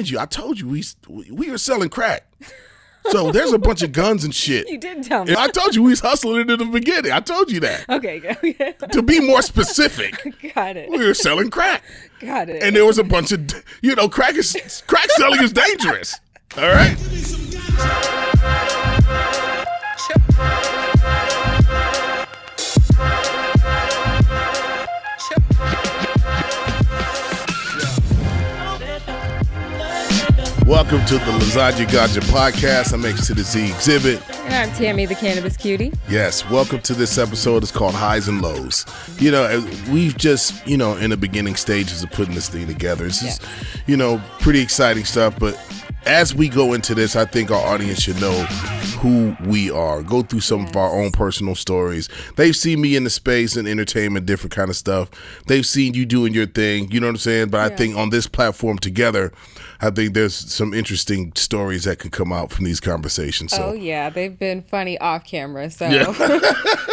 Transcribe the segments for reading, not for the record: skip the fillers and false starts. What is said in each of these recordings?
I told you we were selling crack. So there's a bunch of guns and shit. You did tell me. And I told you we was hustling it in the beginning. I told you that. Okay. To be more specific. Got it. We were selling crack. Got it. And there was a bunch of, crack selling is dangerous. All right? Welcome to the Lasagna Ganja podcast. I'm X to the Z Xzibit. And I'm Tammy, the Cannabis Cutie. Yes, welcome to this episode. It's called Highs and Lows. We've just, in the beginning stages of putting this thing together. It's just, pretty exciting stuff. But as we go into this, I think our audience should know who we are. Go through some of our own personal stories. They've seen me in the space and entertainment, different kind of stuff. They've seen you doing your thing. You know what I'm saying? But I think on this platform together, I think there's some interesting stories that could come out from these conversations. So. Oh, yeah. They've been funny off camera, so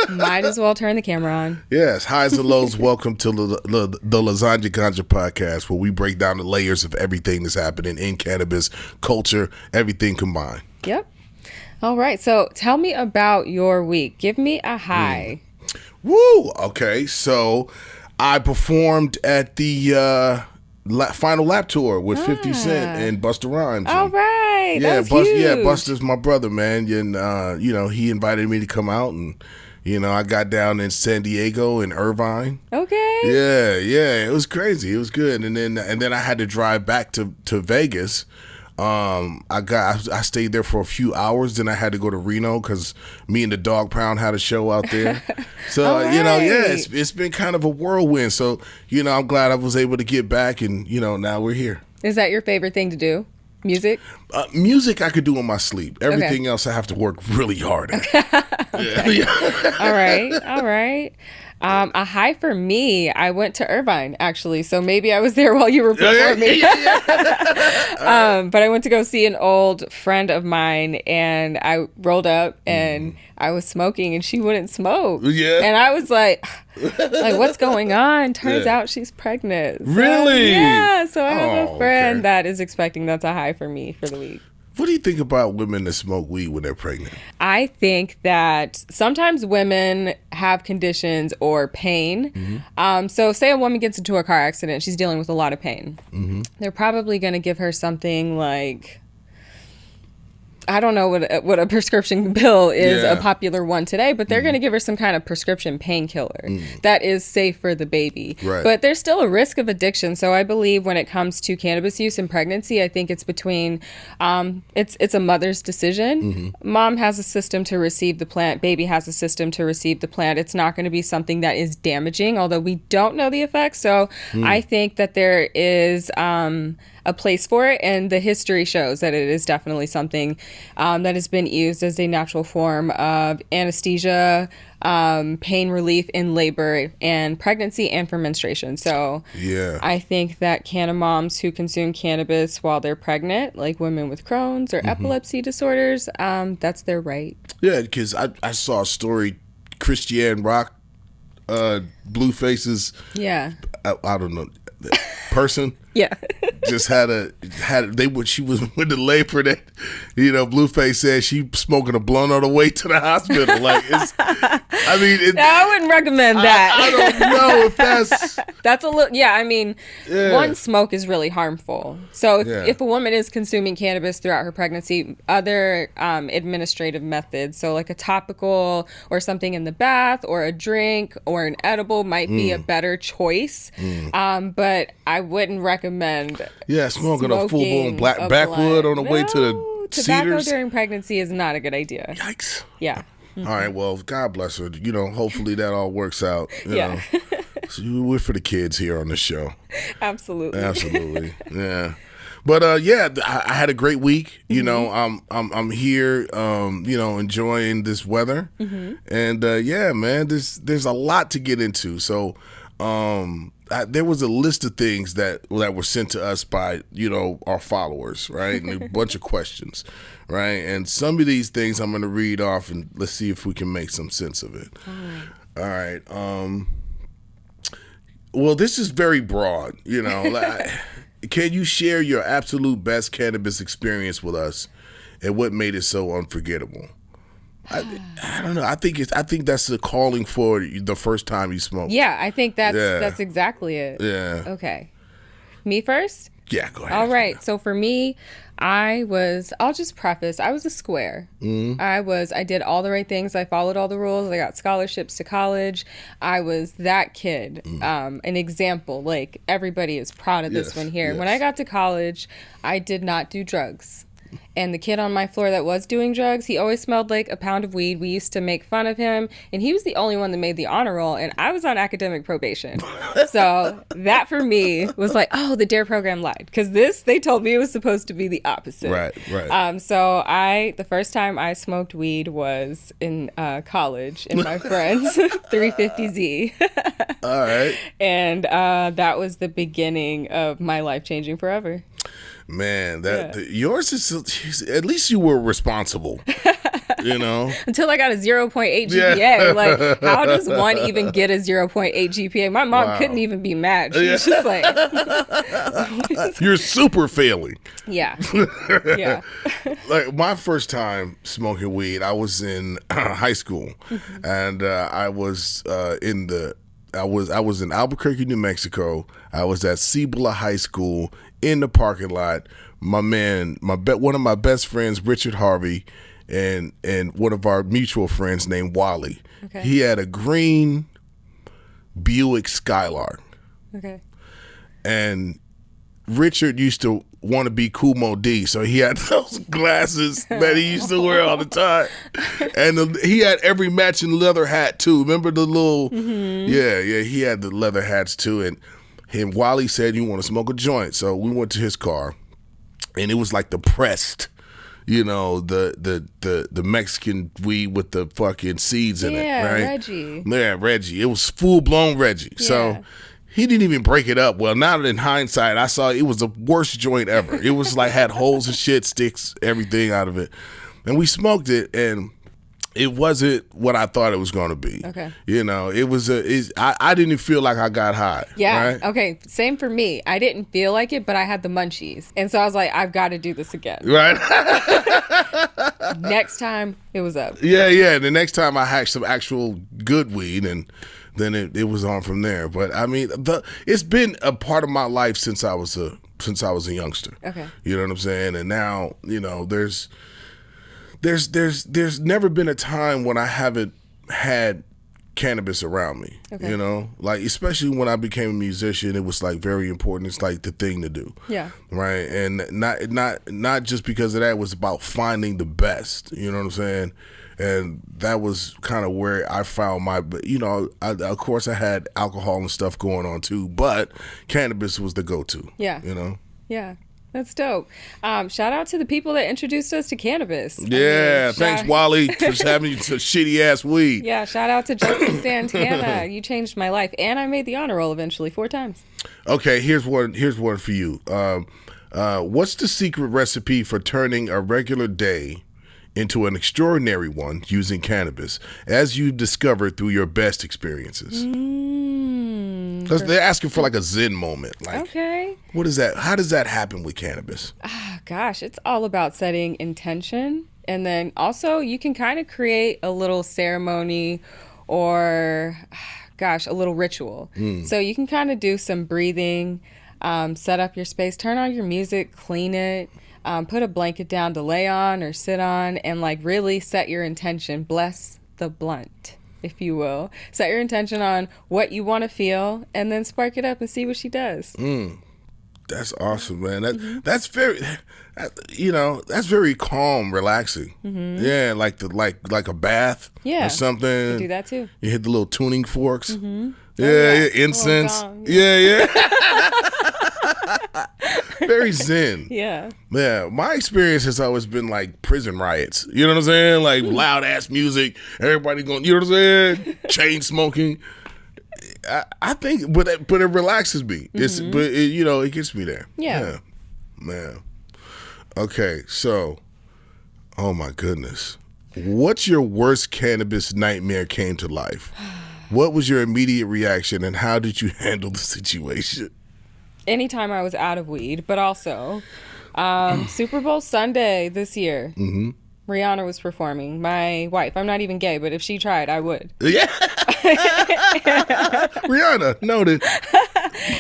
might as well turn the camera on. Yes. Highs and lows. Welcome to the Lasagna Ganja podcast, where we break down the layers of everything that's happening in cannabis culture, everything combined. Yep. All right. So tell me about your week. Give me a high. Woo. Okay. So I performed at the final lap tour with 50 Cent and Busta Rhymes. All right. Yeah, that's huge. Yeah, Busta's my brother, man. And, he invited me to come out and, I got down in San Diego and Irvine. Okay. Yeah. It was crazy. It was good. And then I had to drive back to Vegas. I stayed there for a few hours. Then I had to go to Reno because me and the Dog Pound had a show out there. So, right. It's been kind of a whirlwind. So, I'm glad I was able to get back and, now we're here. Is that your favorite thing to do? Music? Music I could do in my sleep. Everything else I have to work really hard at. All right. A high for me, I went to Irvine, actually. So maybe I was there while you were performing. But I went to go see an old friend of mine, and I rolled up, and I was smoking, and she wouldn't smoke. Yeah. And I was like, what's going on? Turns out she's pregnant. So, really? Yeah. So I have a friend that is expecting. That's a high for me for the week. What do you think about women that smoke weed when they're pregnant? I think that sometimes women have conditions or pain. So say a woman gets into a car accident, she's dealing with a lot of pain. They're probably going to give her something like, I don't know what a prescription pill is, a popular one today, but they're going to give her some kind of prescription painkiller that is safe for the baby. Right. But there's still a risk of addiction. So I believe when it comes to cannabis use and pregnancy, I think it's between, it's a mother's decision. Mom has a system to receive the plant. Baby has a system to receive the plant. It's not going to be something that is damaging, although we don't know the effects. So I think that there is a place for it, and the history shows that it is definitely something that has been used as a natural form of anesthesia, pain relief in labor and pregnancy and for menstruation. So I think that canna moms who consume cannabis while they're pregnant, like women with Crohn's or epilepsy disorders, that's their right. Yeah, because I saw a story, Christiane Rock, Blueface's, I don't know, person. Yeah. Just she was with the labor that, Blueface said she smoking a blunt on the way to the hospital. Like, I wouldn't recommend that. I don't know if that's a little, one, smoke is really harmful. So if a woman is consuming cannabis throughout her pregnancy, other administrative methods, so like a topical or something in the bath or a drink or an edible might be a better choice. But I wouldn't recommend smoking a full-blown backwood on the way to the tobacco Cedars. during pregnancy is not a good idea. Yikes. Yeah. All right, well, God bless her. Hopefully that all works out. You so we're for the kids here on the show. Absolutely. Yeah. But I had a great week. I'm here, enjoying this weather, and man, there's a lot to get into. So, there was a list of things that were sent to us by our followers, right, and a bunch of questions, right, and some of these things I'm going to read off, and let's see if we can make some sense of it. All right. Well, this is very broad, can you share your absolute best cannabis experience with us, and what made it so unforgettable? I don't know. I think that's the calling for the first time you smoke. Yeah, I think that's exactly it. Yeah. Okay. Me first? Yeah, go ahead. All right. So for me, I'll just preface, I was a square. I did all the right things. I followed all the rules. I got scholarships to college. I was that kid. An example, like everybody is proud of this one here. Yes. When I got to college, I did not do drugs. And the kid on my floor that was doing drugs, he always smelled like a pound of weed. We used to make fun of him, and he was the only one that made the honor roll, and I was on academic probation. So that for me was like, oh, the DARE program lied, because they told me it was supposed to be the opposite. Right. So the first time I smoked weed was in college in my friend's 350Z. All right. And that was the beginning of my life changing forever. Man, yours is, at least you were responsible, you know? Until I got a 0.8 GPA. Yeah. Like, how does one even get a 0.8 GPA? My mom couldn't even be mad. She was just like... You're super failing. Yeah. Yeah. Like, my first time smoking weed, I was in high school, and I was in Albuquerque, New Mexico. I was at Cibola High School in the parking lot. One of my best friends, Richard Harvey, and one of our mutual friends named Wally. Okay. He had a green Buick Skylark. Okay. And Richard used to want to be Kumo D, so he had those glasses that he used to wear all the time, and he had every matching leather hat too. Remember the little, yeah, he had the leather hats too. And Wally said, "You want to smoke a joint?" So we went to his car, and it was like the pressed, you know, the Mexican weed with the fucking seeds in it, right? Reggie. Yeah, Reggie. It was full blown Reggie. Yeah. So. He didn't even break it up. Well, now that in hindsight, I saw it was the worst joint ever. It was like had holes and shit, sticks, everything out of it. And we smoked it, and it wasn't what I thought it was going to be. Okay. You know, I didn't feel like I got high. Yeah. Right? Okay. Same for me. I didn't feel like it, but I had the munchies. And so I was like, I've got to do this again. Right. Next time, it was up. Yeah. The next time I had some actual good weed, and then it was on from there. But I mean, it's been a part of my life since I was a youngster. Okay. You know what I'm saying? And now, you know, there's never been a time when I haven't had cannabis around me. Okay. You know, like especially when I became a musician, it was like very important. It's like the thing to do. Yeah. Right. And not just because of that, it was about finding the best. You know what I'm saying? And that was kind of where I found you know, of course I had alcohol and stuff going on too, but cannabis was the go-to. Yeah. You know? Yeah. That's dope. Shout out to the people that introduced us to cannabis. Yeah. Thanks, Wally, for having you some shitty ass weed. Yeah. Shout out to Justin Santana. You changed my life. And I made the honor roll eventually 4 times. Okay. Here's one for you. What's the secret recipe for turning a regular day into an extraordinary one using cannabis, as you discovered through your best experiences? Because they're asking for like a Zen moment. Like, okay. What is that? How does that happen with cannabis? Gosh, it's all about setting intention. And then also you can kind of create a little ceremony or, a little ritual. So you can kind of do some breathing, set up your space, turn on your music, clean it. Put a blanket down to lay on or sit on, and like really set your intention. Bless the blunt, if you will. Set your intention on what you want to feel, and then spark it up and see what she does. That's awesome, man. That's very, you know, that's very calm, relaxing. Yeah, like a bath or something. You do that too. You hit the little tuning forks. Yeah, incense. Yeah. Very zen. Yeah. My experience has always been like prison riots. You know what I'm saying? Like loud ass music, everybody going, you know what I'm saying? Chain smoking. I think, but it relaxes me. You know, it gets me there. Yeah. Man. Okay, so, oh my goodness. What's your worst cannabis nightmare came to life? What was your immediate reaction, and how did you handle the situation? anytime I was out of weed, but also Super Bowl Sunday this year. Mm-hmm. Rihanna was performing. My wife. I'm not even gay, but if she tried, I would. Yeah. Rihanna, noted.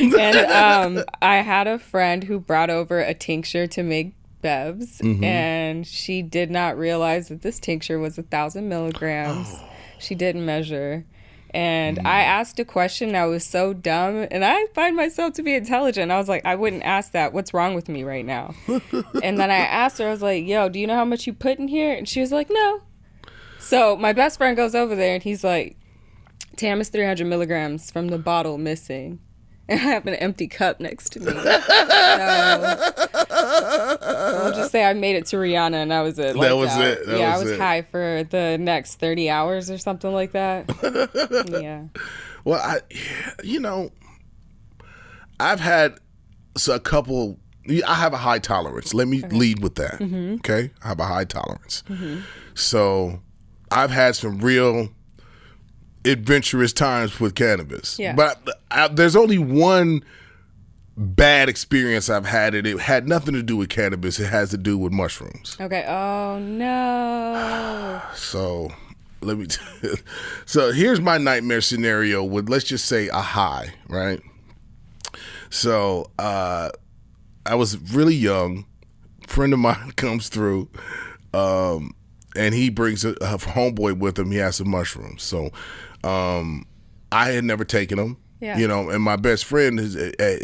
And I had a friend who brought over a tincture to make bevs, and she did not realize that this tincture was 1,000 milligrams. Oh. She didn't measure. And I asked a question that was so dumb, and I find myself to be intelligent. I was like, I wouldn't ask that. What's wrong with me right now? And then I asked her, I was like, yo, do you know how much you put in here? And she was like, no. So my best friend goes over there, and he's like, Tam is 300 milligrams from the bottle missing. And I have an empty cup next to me. So I'll just say I made it to Rihanna, and that was it. That was it. I was high for the next 30 hours or something like that. Yeah. Well, I've had a couple. I have a high tolerance. Let me lead with that. Mm-hmm. Okay, I have a high tolerance. Mm-hmm. So I've had some real adventurous times with cannabis. Yeah. But there's only one bad experience I've had, and it had nothing to do with cannabis. It has to do with mushrooms. Okay. Oh no. So let me. So here's my nightmare scenario with, let's just say, a high, right? So I was really young. A friend of mine comes through. And he brings a homeboy with him. He has some mushrooms. So I had never taken them. Yeah. And my best friend,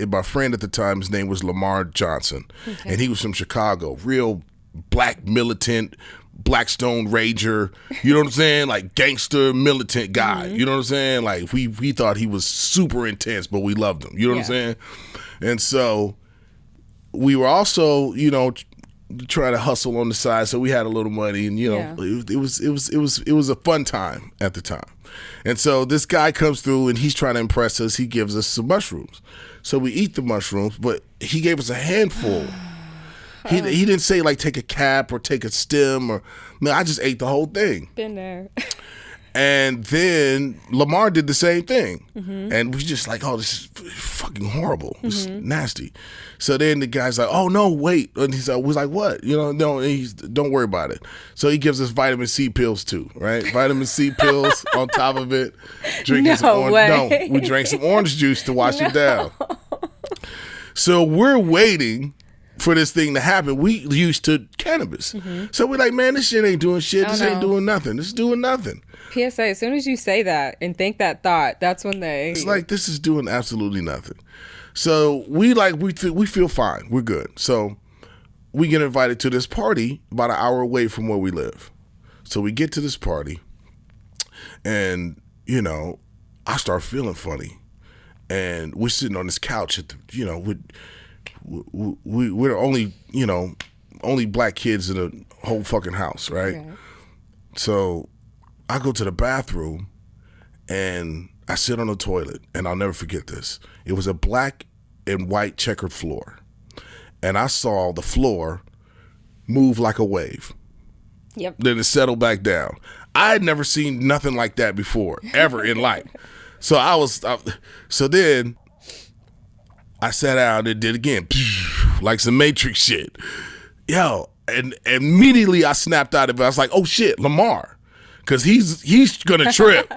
my friend at the time, his name was Lamar Johnson. Okay. And he was from Chicago. Real black militant, Blackstone Rager. You know what I'm saying? Like gangster militant guy. Mm-hmm. You know what I'm saying? Like we thought he was super intense, but we loved him. You know what I'm saying? And so we were also, trying to hustle on the side, so we had a little money, and it was a fun time at the time. And so this guy comes through, and he's trying to impress us. He gives us some mushrooms, so we eat the mushrooms, but he gave us a handful. He didn't say like take a cap or take a stem I just ate the whole thing. Been there. And then Lamar did the same thing. Mm-hmm. And we just like, oh, this is fucking horrible. It's nasty. So then the guy's like, oh, no, wait. And he's like, what? No, don't worry about it. So he gives us vitamin C pills too, right? Vitamin C pills on top of it. Drinking some orange. No, we drank some orange juice to wash it down. So we're waiting for this thing to happen. We used to cannabis. Mm-hmm. So we're like, man, this shit ain't doing shit. This ain't doing nothing. This is doing nothing. PSA, as soon as you say that and think that thought, that's when it's like, this is doing absolutely nothing. So we feel fine. We're good. So we get invited to this party about an hour away from where we live. So we get to this party, and I start feeling funny, and we're sitting on this couch at the we're the only black kids in the whole fucking house, right? Okay. So I go to the bathroom, and I sit on the toilet, and I'll never forget this. It was a black and white checkered floor, and I saw the floor move like a wave. Yep. Then it settled back down. I had never seen nothing like that before, ever in life. So so then I sat down and did it again, like some Matrix shit. Yo, and immediately I snapped out of it. I was like, oh shit, Lamar. Because he's gonna trip.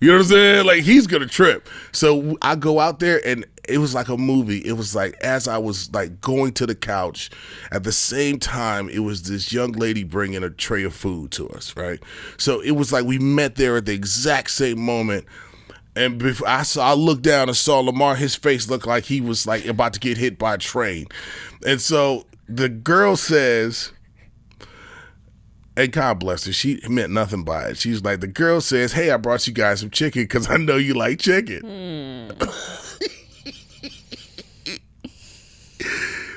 You know what I'm saying? Like, he's gonna trip. So I go out there, and it was like a movie. It was like, as I was like going to the couch, at the same time, it was this young lady bringing a tray of food to us, right? So it was like we met there at the exact same moment. And before I looked down and saw Lamar, his face looked like he was like about to get hit by a train. And so the girl says, and God bless her, she meant nothing by it. She's like, the girl says, hey, I brought you guys some chicken because I know you like chicken.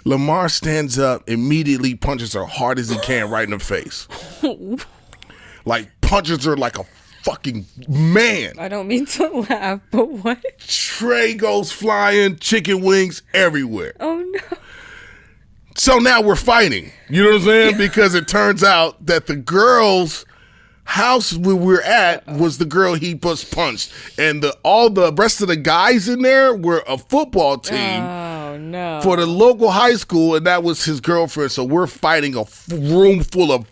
Lamar stands up, immediately punches her hard as he can right in the face. Like, punches her like a fucking man. I don't mean to laugh, but what? Tray goes flying, chicken wings everywhere. Oh, no. So now we're fighting. You know what I'm saying? Because it turns out that the girl's house where we're at was the girl he punched. And all the rest of the guys in there were a football team. Oh, no. For the local high school, and that was his girlfriend. So we're fighting a room full of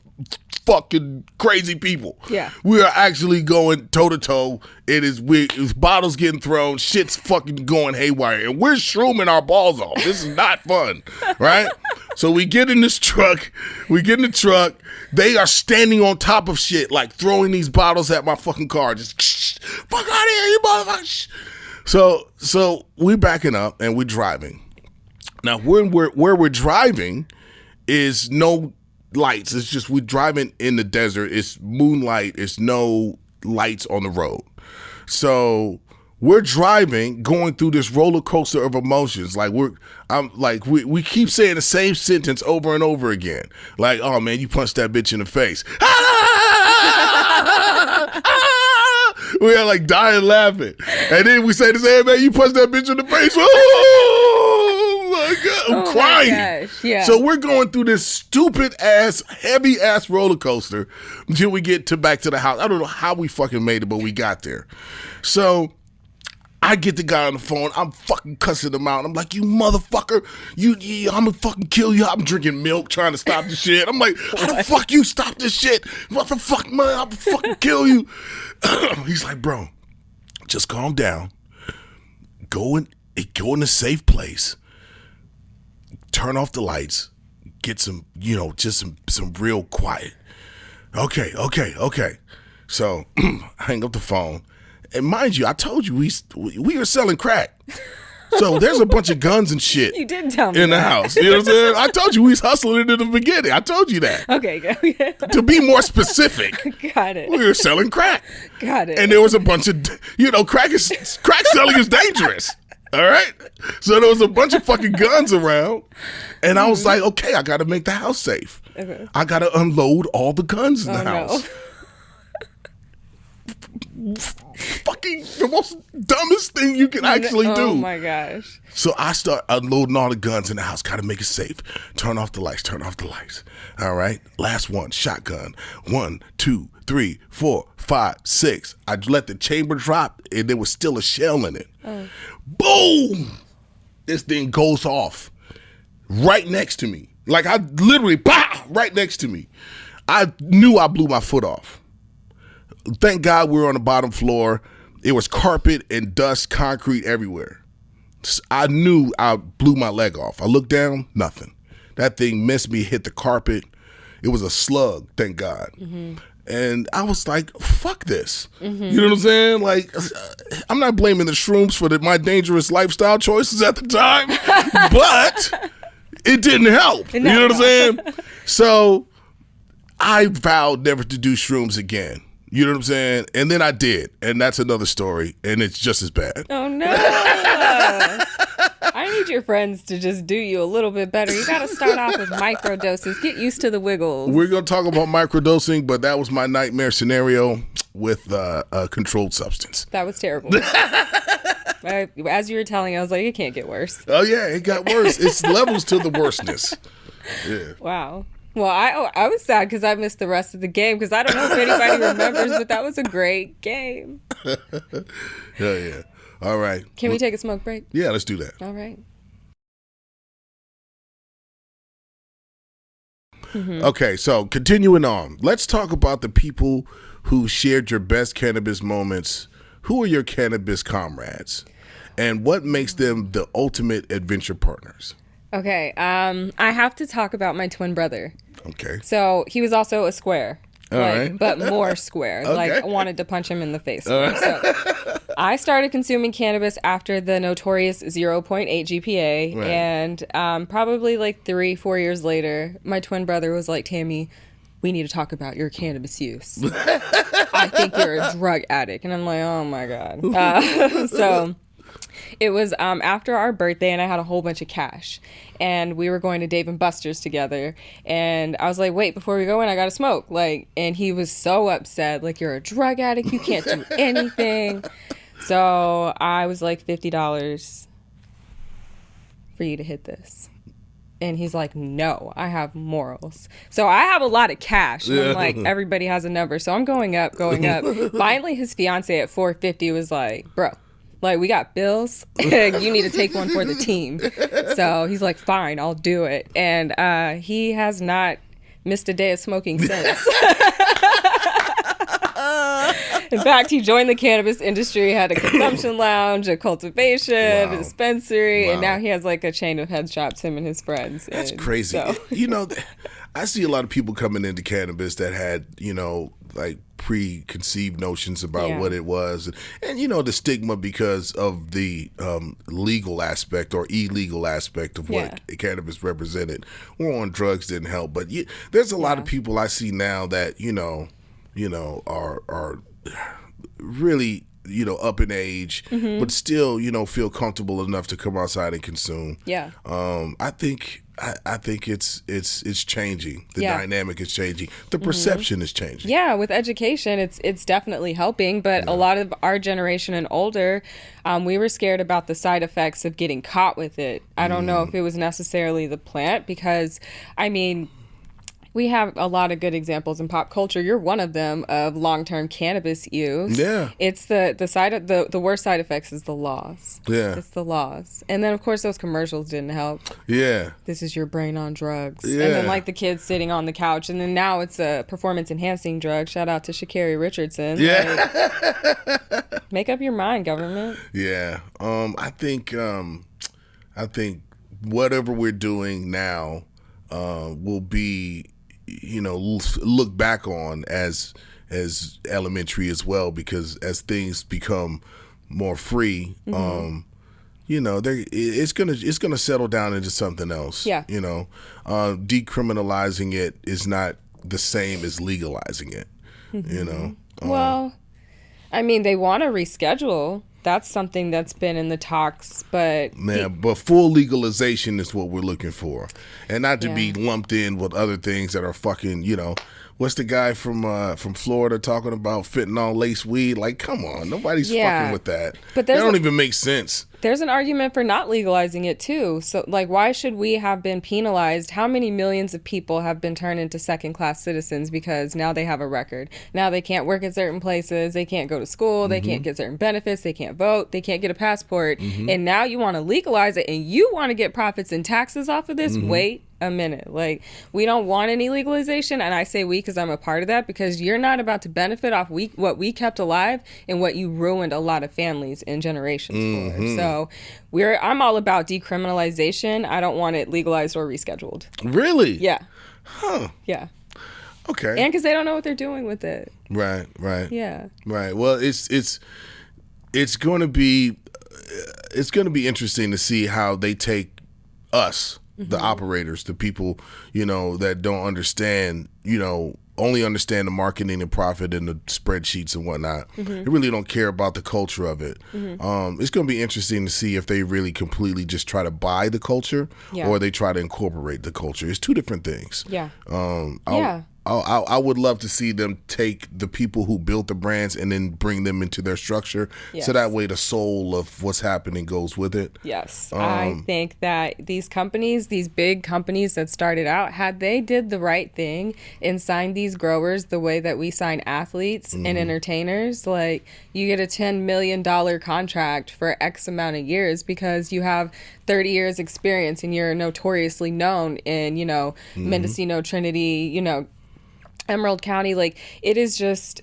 fucking crazy people. Yeah. We are actually going toe to toe. It's bottles getting thrown, shit's fucking going haywire, and we're shrooming our balls off. This is not fun, right? So we get in this truck. We get in the truck. They are standing on top of shit, like throwing these bottles at my fucking car. Just fuck out of here, you motherfuckers. So we're backing up and we're driving. Now, where we're driving is no lights. It's just we're driving in the desert. It's moonlight. It's no lights on the road. So we're driving, going through this roller coaster of emotions. Like we keep saying the same sentence over and over again. Like, oh man, you punched that bitch in the face. We are like dying laughing. And then we say the same, man, you punched that bitch in the face. Oh my God. I'm crying. Yeah. So we're going through this stupid ass, heavy ass roller coaster until we get back to the house. I don't know how we fucking made it, but we got there. So I get the guy on the phone. I'm fucking cussing him out. I'm like, you motherfucker. I'm gonna fucking kill you. I'm drinking milk trying to stop the shit. I'm like, how the fuck you stop this shit? What the fuck, man? I'm gonna fucking kill you. He's like, bro, just calm down. Go in a safe place. Turn off the lights. Get some, just some real quiet. Okay. So hang up the phone. And mind you, I told you we are selling crack. So there's a bunch of guns and shit. You did tell me in the house. You know what I'm saying? I told you we was hustling it in the beginning. I told you that. Okay. To be more specific. Got it. We were selling crack. Got it. And there was a bunch of, crack selling is dangerous. All right? So there was a bunch of fucking guns around. And I was like, okay, I got to make the house safe. Okay. I got to unload all the guns in the house. No. Fucking the most dumbest thing you can actually do. Oh my gosh. So I start unloading all the guns in the house. Gotta make it safe. Turn off the lights. All right. Last one. Shotgun. 1, 2, 3, 4, 5, 6. I let the chamber drop and there was still a shell in it. Oh. Boom! This thing goes off right next to me. Like I literally, right next to me. I knew I blew my foot off. Thank God we were on the bottom floor. It was carpet and dust, concrete everywhere. I knew I blew my leg off. I looked down, nothing. That thing missed me, hit the carpet. It was a slug, thank God. Mm-hmm. And I was like, fuck this. Mm-hmm. You know what I'm saying? Like, I'm not blaming the shrooms for my dangerous lifestyle choices at the time, but it didn't help. You know what I'm saying? So I vowed never to do shrooms again. You know what I'm saying? And then I did. And that's another story. And it's just as bad. Oh, no. I need your friends to just do you a little bit better. You got to start off with micro doses. Get used to the wiggles. We're going to talk about microdosing, but that was my nightmare scenario with a controlled substance. That was terrible. As you were telling, I was like, it can't get worse. Oh, yeah. It got worse. It's levels to the worstness. Yeah. Wow. Well, I was sad because I missed the rest of the game because I don't know if anybody remembers, but that was a great game. Yeah. All right. Can we take a smoke break? Yeah, let's do that. All right. Mm-hmm. Okay, so continuing on. Let's talk about the people who shared your best cannabis moments. Who are your cannabis comrades? And what makes them the ultimate adventure partners? Okay, I have to talk about my twin brother. Okay. So he was also a square, right. But more square. Okay. Like I wanted to punch him in the face. Right. So I started consuming cannabis after the notorious 0.8 GPA, right. and probably like 3-4 years later, my twin brother was like, Tammy, we need to talk about your cannabis use. I think you're a drug addict. And I'm like, oh my God. So it was after our birthday, and I had a whole bunch of cash, and we were going to Dave and Buster's together, and I was like, wait, before we go in, I gotta smoke. Like, and he was so upset, like, you're a drug addict, you can't do anything. So I was like, $50 for you to hit this. And he's like, no, I have morals. So I have a lot of cash. And I'm like, everybody has a number. So I'm going up. Finally, his fiance at $450 was like, bro, Like, we got bills. You need to take one for the team. So he's like, fine, I'll do it. And he has not missed a day of smoking since. In fact, he joined the cannabis industry, had a consumption lounge, a cultivation, a dispensary, and now he has like a chain of head shops, him and his friends. That's crazy. So. I see a lot of people coming into cannabis that had, like preconceived notions about what it was. And the stigma because of the legal aspect or illegal aspect of what cannabis represented. War on drugs didn't help. But there's a lot of people I see now that, are really, up in age, but still, feel comfortable enough to come outside and consume. Yeah. I think it's changing. The dynamic is changing. The perception is changing. Yeah, with education, it's definitely helping. But a lot of our generation and older, we were scared about the side effects of getting caught with it. I don't know if it was necessarily the plant because, we have a lot of good examples in pop culture. You're one of them of long-term cannabis use. Yeah. It's the worst side effects is the laws. Yeah. It's the laws. And then of course those commercials didn't help. Yeah. This is your brain on drugs. Yeah. And then like the kids sitting on the couch, and then now it's a performance enhancing drug. Shout out to Sha'Carri Richardson. Yeah. Like, make up your mind, government. Yeah. I think whatever we're doing now will be look back on as elementary as well, because as things become more free, it's gonna settle down into something else. Yeah. Decriminalizing it is not the same as legalizing it. Well, they want to reschedule. That's something that's been in the talks, but but full legalization is what we're looking for, and not to be lumped in with other things that are fucking. What's the guy from Florida talking about fentanyl laced weed? Like, come on, nobody's fucking with that. But that don't even make sense. There's an argument for not legalizing it too. So, like, why should we have been penalized? How many millions of people have been turned into second-class citizens because now they have a record? Now they can't work at certain places. They can't go to school. They can't get certain benefits. They can't vote. They can't get a passport. And now you want to legalize it, and you want to get profits and taxes off of this? Wait a minute. Like, we don't want any legalization, and I say we because I'm a part of that, because you're not about to benefit off what we kept alive and what you ruined a lot of families and generations for. So I'm all about decriminalization. I don't want it legalized or rescheduled. Really? Yeah. Huh. Yeah. Okay. And because they don't know what they're doing with it. Right. Yeah. Right. Well, it's going to be interesting to see how they take us, the operators, the people, that don't understand, only understand the marketing and profit and the spreadsheets and whatnot. They really don't care about the culture of it. It's going to be interesting to see if they really completely just try to buy the culture or they try to incorporate the culture. It's two different things. Yeah. I would love to see them take the people who built the brands and then bring them into their structure. Yes. So that way the soul of what's happening goes with it. Yes. I think that these companies, these big companies that started out, had they did the right thing and signed these growers the way that we sign athletes and entertainers, like you get a $10 million contract for X amount of years because you have 30 years experience and you're notoriously known in, Mendocino, Trinity, Emerald County. Like, it is just,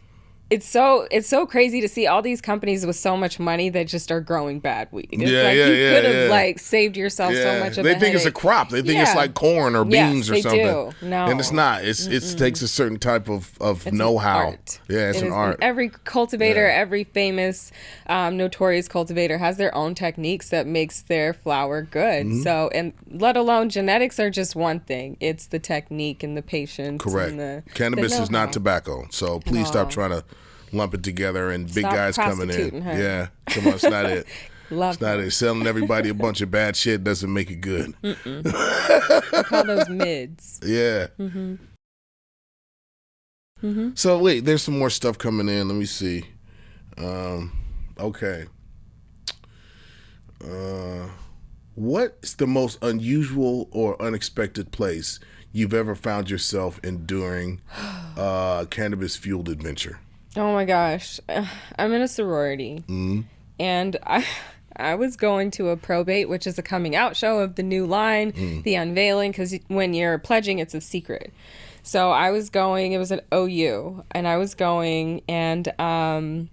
it's so crazy to see all these companies with so much money that just are growing bad weed. It's you could have like saved yourself so much of They think it's a crop. They think it's like corn or beans or something. Do. No. And it's not. It takes a certain type of know-how. Yeah, it's an art. Every cultivator, every famous notorious cultivator has their own techniques that makes their flower good. So, and let alone genetics are just one thing. It's the technique and the patience. Correct. And Cannabis is not tobacco. So please stop trying to lump it together and big guys coming in. Her. Yeah, come on, it's not it. It's not it. Selling everybody a bunch of bad shit doesn't make it good. We call those mids. Yeah. So wait, there's some more stuff coming in. Let me see. Okay. What's the most unusual or unexpected place you've ever found yourself in during cannabis-fueled adventure? Oh my gosh. I'm in a sorority. and I was going to a probate, which is a coming out show of the new line, the unveiling, because when you're pledging, it's a secret. So I was going, it was at OU, and I was going, and I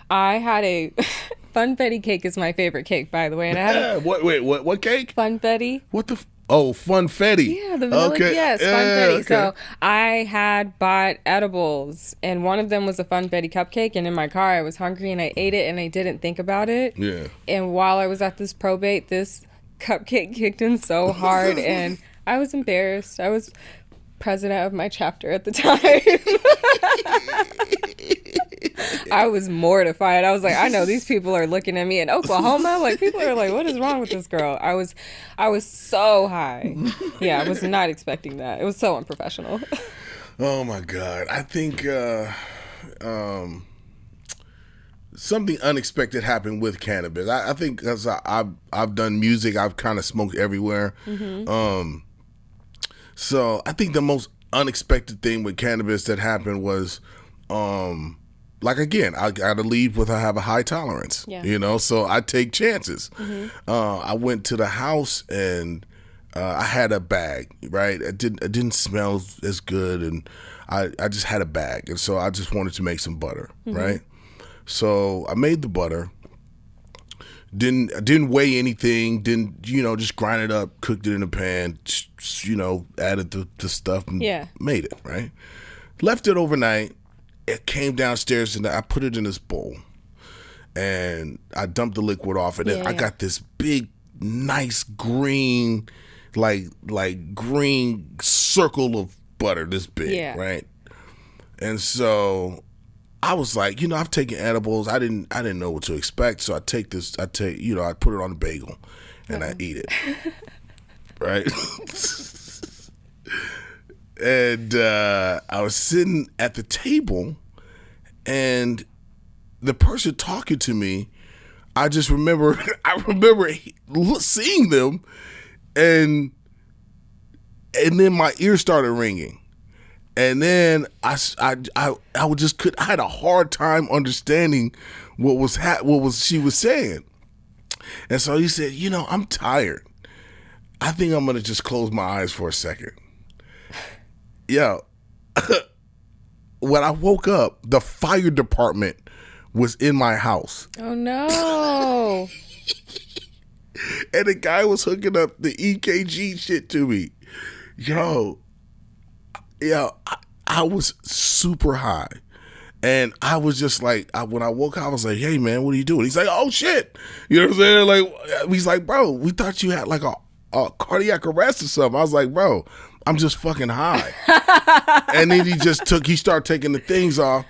had a funfetti cake is my favorite cake, by the way. And I had what cake? Funfetti. What the? Funfetti. Yeah, the vanilla. Okay. Yes, funfetti. Okay. So I had bought edibles, and one of them was a funfetti cupcake. And in my car, I was hungry, and I ate it, and I didn't think about it. Yeah. And while I was at this probate, this cupcake kicked in so hard, and I was embarrassed. I was president of my chapter at the time. I was mortified. I was like, I know these people are looking at me in Oklahoma. Like, people are like, what is wrong with this girl? I was so high. Yeah, I was not expecting that. It was so unprofessional. Oh my God. I think something unexpected happened with cannabis. I think because I've done music, I've kind of smoked everywhere. So I think the most unexpected thing with cannabis that happened was, like, again, I gotta leave with I have a high tolerance, so I take chances. I went to the house and I had a bag, right? It didn't smell as good, and I just had a bag, and so I just wanted to make some butter, right? So I made the butter. Didn't weigh anything. Didn't just grind it up, cooked it in a pan. Added the stuff and made it right. Left it overnight. It came downstairs and I put it in this bowl, and I dumped the liquid off, and then I got this big, nice green, like green circle of butter, this big, right? And so I was like, I've taken edibles. I didn't know what to expect. So I put it on a bagel and I eat it. Right? And I was sitting at the table, and the person talking to me, I remember seeing them, and then my ears started ringing. And then I had a hard time understanding what she was saying. And so he said, I'm tired. I think I'm gonna just close my eyes for a second. Yo, when I woke up, the fire department was in my house. Oh no. And the guy was hooking up the EKG shit to me. Yo, I was super high, and I was just like, when I woke up, I was like, "Hey man, what are you doing?" He's like, "Oh shit," you know what I'm saying? Like, he's like, "Bro, we thought you had like a cardiac arrest or something." I was like, "Bro, I'm just fucking high." And then he started taking the things off,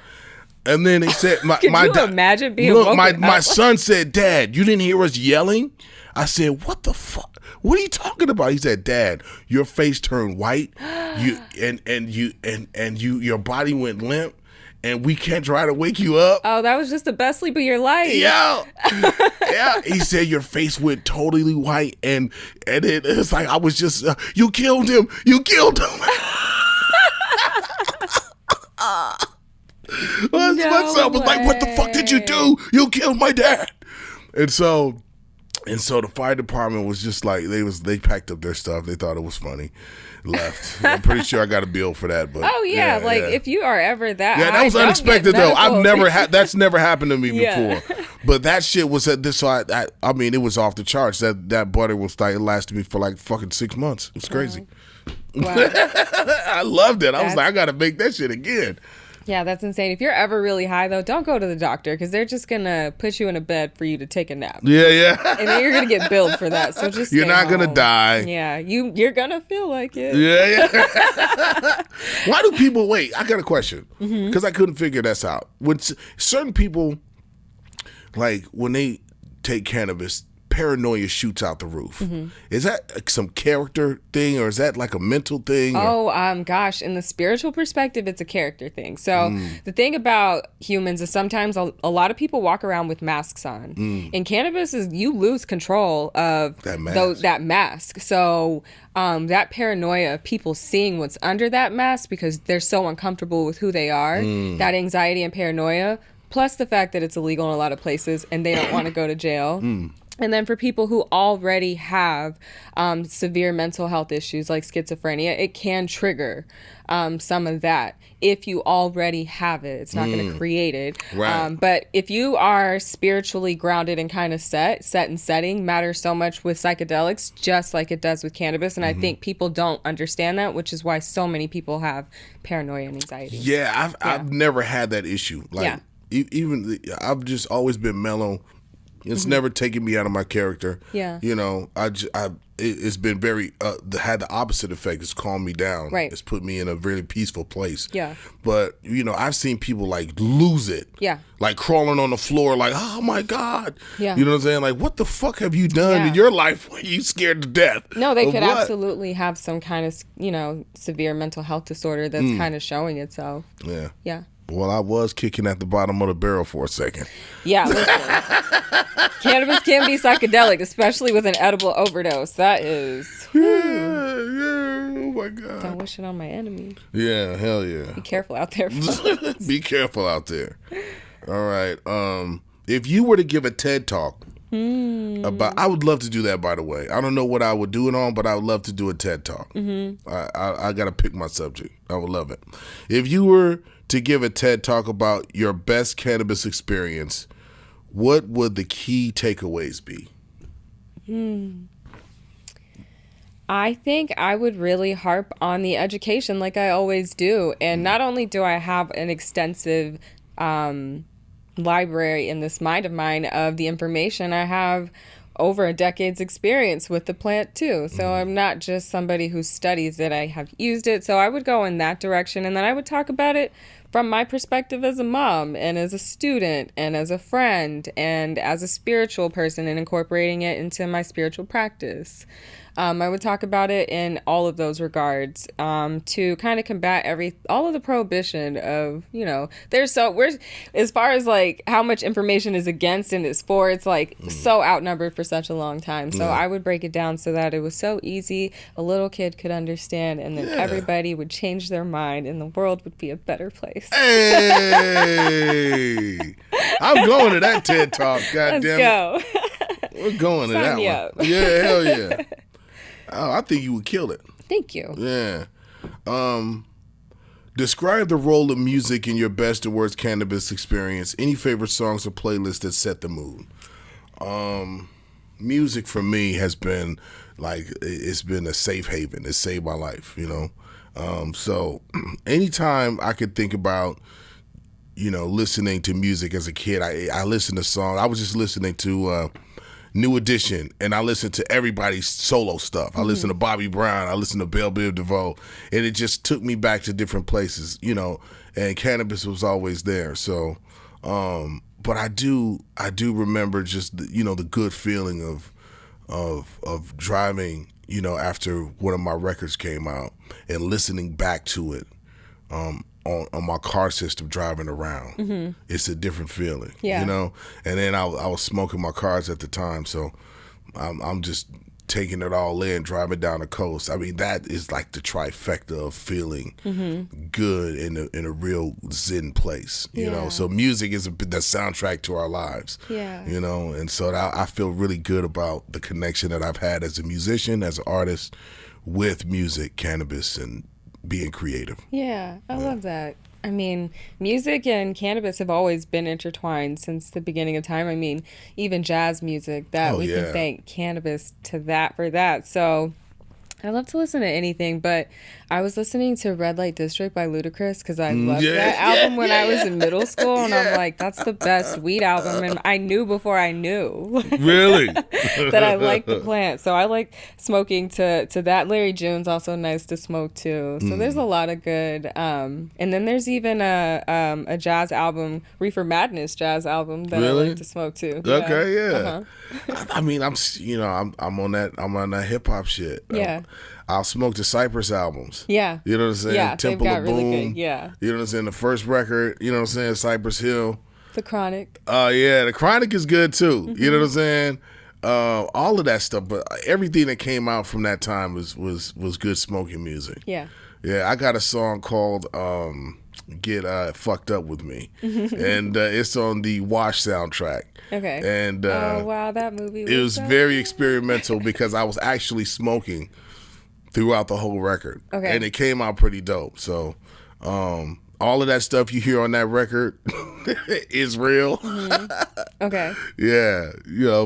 and then he said, imagine being woken my up? son said, "Dad, you didn't hear us yelling?" I said, "What the fuck? What are you talking about?" He said, "Dad, your face turned white, your body went limp, and we can't try to wake you up." Oh, that was just the best sleep of your life. Yeah. He said your face went totally white, and it's like I was just you killed him. My son was like, "What the fuck did you do? You killed my dad." And so the fire department was just like, they packed up their stuff. They thought it was funny. Left. I'm pretty sure I got a bill for that. But if you are ever that was unexpected though. I've never that's never happened to me before. But that shit was at this. So I mean, it was off the charts. That butter was like, it lasted me for like fucking 6 months. It's crazy. Wow. I loved it. I was like, I got to make that shit again. Yeah, that's insane. If you're ever really high, though, don't go to the doctor, because they're just going to put you in a bed for you to take a nap. Yeah. And then you're going to get billed for that. So just You're not going to die. Yeah, you're going to feel like it. Yeah. Why do people, wait, I got a question, because I couldn't figure this out. When certain people, like when they take cannabis, paranoia shoots out the roof. Is that some character thing, or is that like a mental thing? Gosh, in the spiritual perspective, it's a character thing. So the thing about humans is sometimes a lot of people walk around with masks on. And cannabis is, you lose control of that mask. So that paranoia of people seeing what's under that mask because they're so uncomfortable with who they are, that anxiety and paranoia plus the fact that it's illegal in a lot of places and they don't want to go to jail. And then for people who already have severe mental health issues like schizophrenia, it can trigger some of that. If you already have it, it's not going to create it. Right. But if you are spiritually grounded and kind of set and setting matters so much with psychedelics, just like it does with cannabis. And I think people don't understand that, which is why so many people have paranoia and anxiety. Yeah, I've never had that issue. Like, I've just always been mellow. It's never taken me out of my character. Yeah. You know, it's been very, had the opposite effect. It's calmed me down. Right. It's put me in a really peaceful place. Yeah. But, you know, I've seen people like lose it. Yeah. Like crawling on the floor like, oh my God. Yeah. You know what I'm saying? Like, what the fuck have you done in your life when you scared to death? No, they Of could what? absolutely have some kind of, you know, severe mental health disorder that's kind of showing itself. Yeah. Yeah. Well, I was kicking at the bottom of the barrel for a second. Yeah, listen. Cannabis can be psychedelic, especially with an edible overdose. That is... Yeah, oh my God. Don't wish it on my enemy. Yeah, hell yeah. Be careful out there, folks. Be careful out there. All right. If you were to give a TED Talk about... I would love to do that, by the way. I don't know what I would do it on, but I would love to do a TED Talk. I got to pick my subject. I would love it. If you were to give a TED Talk about your best cannabis experience, what would the key takeaways be? I think I would really harp on the education like I always do. And not only do I have an extensive library in this mind of mine of the information, I have over a decade's experience with the plant too. So I'm not just somebody who studies it, I have used it. So I would go in that direction, and then I would talk about it from my perspective as a mom and as a student and as a friend and as a spiritual person, and incorporating it into my spiritual practice. I would talk about it in all of those regards to kind of combat all of the prohibition of, you know, as far as like how much information is against and is for, it's like so outnumbered for such a long time. So I would break it down so that it was so easy a little kid could understand, and then everybody would change their mind and the world would be a better place. Hey, I'm going to that TED Talk. God damn it. Let's go. We're going to that one. Up. Yeah, hell yeah. Oh, I think you would kill it. Thank you. Yeah. Describe the role of music in your best or worst cannabis experience. Any favorite songs or playlists that set the mood? Music for me has been like, it's been a safe haven. It saved my life, you know? So anytime I could think about, you know, listening to music as a kid, I listened to songs. I was just listening to New Edition, and I listened to everybody's solo stuff. I listened to Bobby Brown, I listened to Belle Biv DeVoe, and it just took me back to different places, you know, and cannabis was always there. So, but I do remember just, you know, the good feeling of driving, you know, after one of my records came out and listening back to it, on my car system driving around. It's a different feeling, you know? And then I was smoking my cars at the time, so I'm just taking it all in, driving down the coast. I mean, that is like the trifecta of feeling good in a real zen place, you know? So music is the soundtrack to our lives, you know? And so I feel really good about the connection that I've had as a musician, as an artist, with music, cannabis, and being creative. I love that. I mean, music and cannabis have always been intertwined since the beginning of time. I mean, even jazz music, that we can thank cannabis to that for that. So I love to listen to anything, but I was listening to Red Light District by Ludacris because I loved that album when I was in middle school, and I'm like, that's the best weed album, and I knew before I knew Really? that I like the plant. So I like smoking to that. Larry June's also nice to smoke to. So there's a lot of good. And then there's even a jazz album, Reefer Madness jazz album that I like to smoke to. Okay, yeah. I mean, I'm on that hip hop shit. I'll smoke the Cypress albums. Yeah. You know what I'm saying? Yeah, Temple they've got of Boom. really good, yeah. You know what I'm saying? The first record, you know what I'm saying? Cypress Hill. The Chronic. Yeah, the Chronic is good too. You know what I'm saying? All of that stuff, but everything that came out from that time was good smoking music. Yeah. Yeah, I got a song called Get Fucked Up With Me. And it's on the Wash soundtrack. Okay. And oh, wow, that movie was it was so very good. experimental because I was actually smoking throughout the whole record. Okay. And it came out pretty dope. So all of that stuff you hear on that record is real. Okay. Yeah,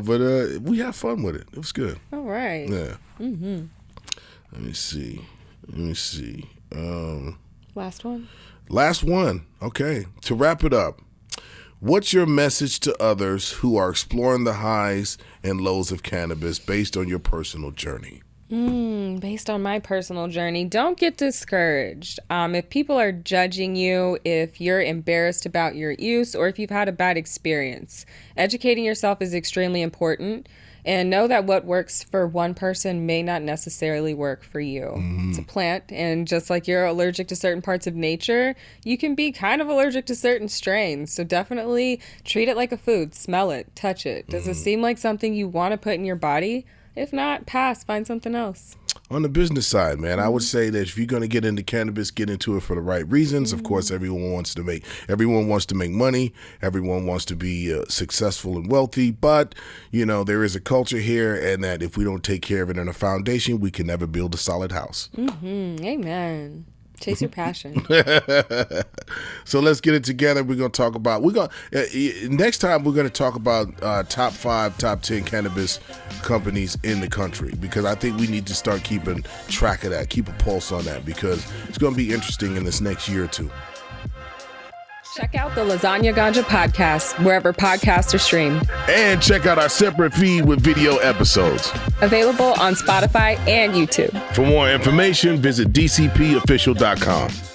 but we had fun with it. It was good. All right. Yeah. Let me see. Last one. Last one. Okay. To wrap it up, what's your message to others who are exploring the highs and lows of cannabis based on your personal journey? Based on my personal journey, don't get discouraged. If people are judging you, if you're embarrassed about your use, or if you've had a bad experience, educating yourself is extremely important. And know that what works for one person may not necessarily work for you. It's a plant, and just like you're allergic to certain parts of nature, you can be kind of allergic to certain strains. So definitely treat it like a food. Smell it, touch it. Does it seem like something you want to put in your body? If not, pass, find something else. On the business side, man, I would say that if you're going to get into cannabis, get into it for the right reasons. Of course, everyone wants to make money. Everyone wants to be successful and wealthy. But, there is a culture here, and that if we don't take care of it in a foundation, we can never build a solid house. Amen. Chase your passion. So let's get it together. We're going to talk about, next time we're going to talk about top 5, top 10 cannabis companies in the country, because I think we need to start keeping track of that, keep a pulse on that, because it's going to be interesting in this next year or two. Check out the Lasagna Ganja podcast wherever podcasts are streamed. And check out our separate feed with video episodes. Available on Spotify and YouTube. For more information, visit dcpofficial.com.